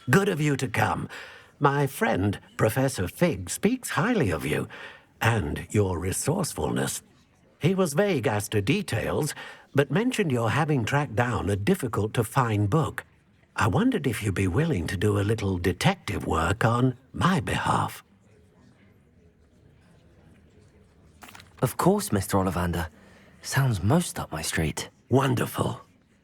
Good of you to come. My friend, Professor Fig, speaks highly of you and your resourcefulness. He was vague as to details, but mentioned your having tracked down a difficult-to-find book. I wondered if you'd be willing to do a little detective work on my behalf. Of course, Mr. Ollivander. Sounds most up my street. Wonderful.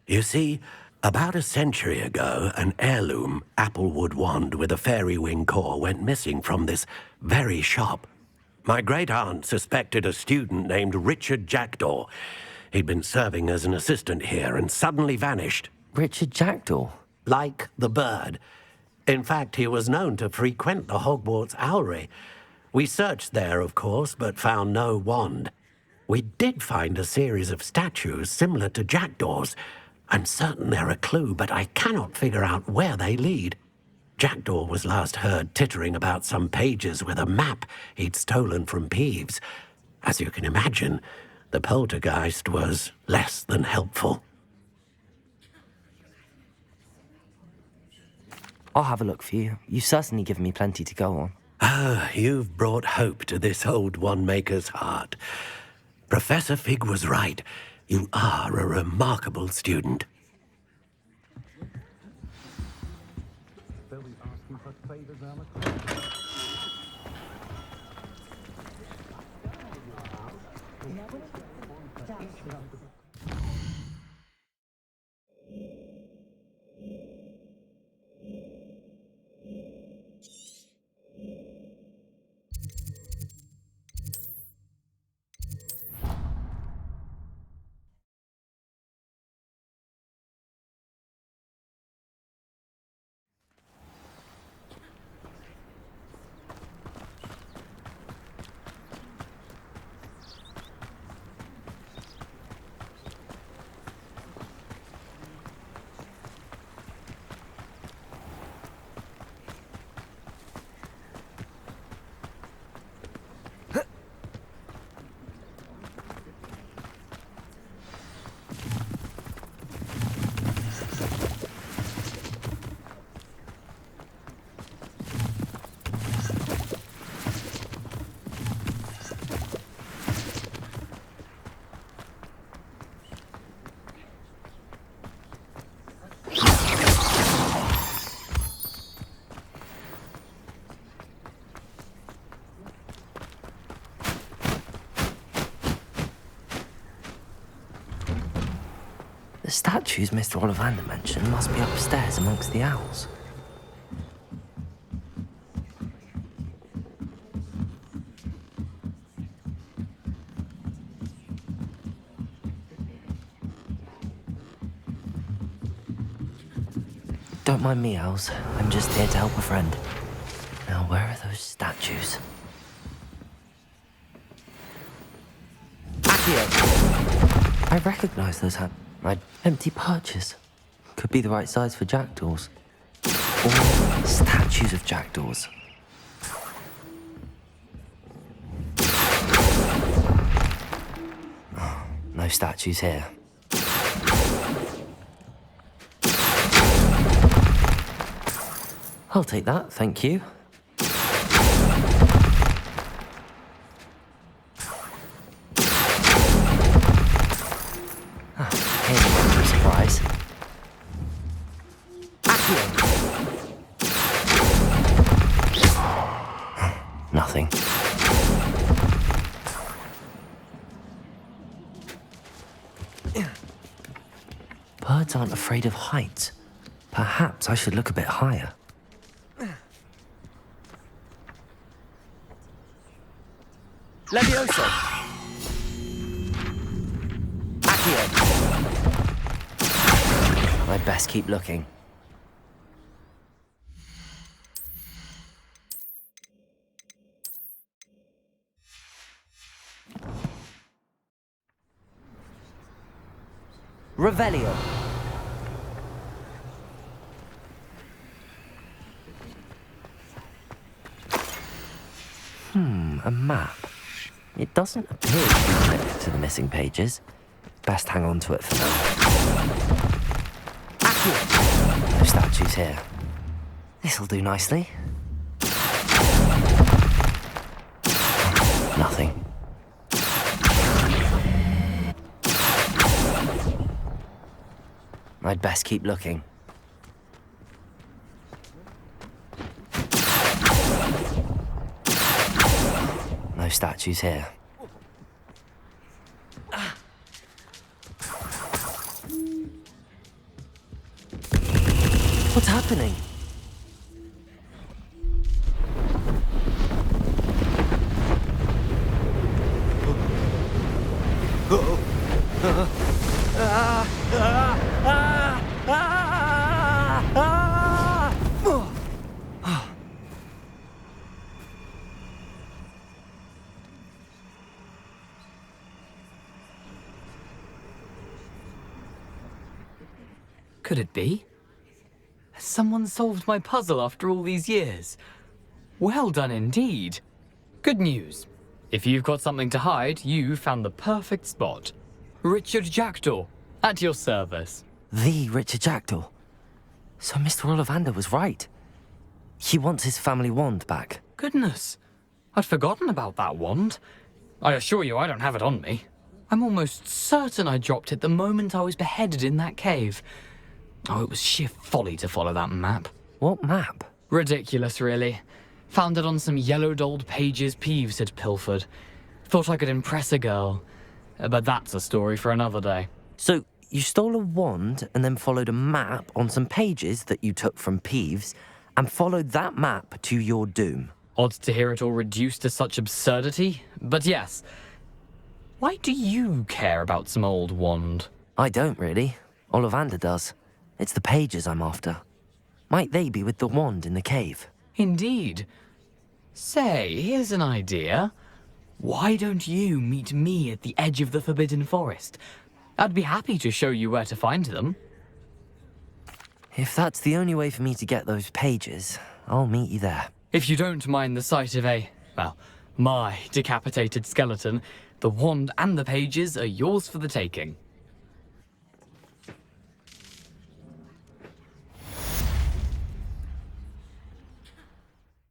You see, about a century ago, an heirloom applewood wand with a fairy wing core went missing from this very shop. My great-aunt suspected a student named Richard Jackdaw. He'd been serving as an assistant here and suddenly vanished. Richard Jackdaw? Like the bird. In fact, he was known to frequent the Hogwarts Owlery. We searched there, of course, but found no wand. We did find a series of statues similar to Jackdaw's. I'm certain they're a clue, but I cannot figure out where they lead. Jackdaw was last heard tittering about some pages with a map he'd stolen from Peeves. As you can imagine, the poltergeist was less than helpful. I'll have a look for you. You've certainly given me plenty to go on. Ah, you've brought hope to this old one-maker's heart. Professor Fig was right. You are a remarkable student. The statues Mr. Ollivander mentioned must be upstairs amongst the owls. Don't mind me, owls. I'm just here to help a friend. Now, where are those statues? Accio! I recognize those my empty perches. Could be the right size for jackdaws. Or statues of jackdaws. Oh, no statues here. I'll take that, thank you. Here's a surprise. Nothing. Birds aren't afraid of heights. Perhaps I should look a bit higher. Levioso! I'd best keep looking. Revelio. A map. It doesn't appear to be connected to the missing pages. Best hang on to it for now. No statues here. This'll do nicely. Nothing. I'd best keep looking. No statues here. What's happening? Could it be? Has someone solved my puzzle after all these years? Well done indeed. Good news. If you've got something to hide, you've found the perfect spot. Richard Jackdaw, at your service. The Richard Jackdaw. So Mr. Ollivander was right. He wants his family wand back. Goodness, I'd forgotten about that wand. I assure you I don't have it on me. I'm almost certain I dropped it the moment I was beheaded in that cave. Oh, it was sheer folly to follow that map. What map? Ridiculous, really. Found it on some yellowed old pages Peeves had pilfered. Thought I could impress a girl. But that's a story for another day. So you stole a wand and then followed a map on some pages that you took from Peeves and followed that map to your doom. Odd to hear it all reduced to such absurdity, but yes. Why do you care about some old wand? I don't really. Ollivander does. It's the pages I'm after. Might they be with the wand in the cave? Indeed. Say, here's an idea. Why don't you meet me at the edge of the Forbidden Forest? I'd be happy to show you where to find them. If that's the only way for me to get those pages, I'll meet you there. If you don't mind the sight of my decapitated skeleton, the wand and the pages are yours for the taking.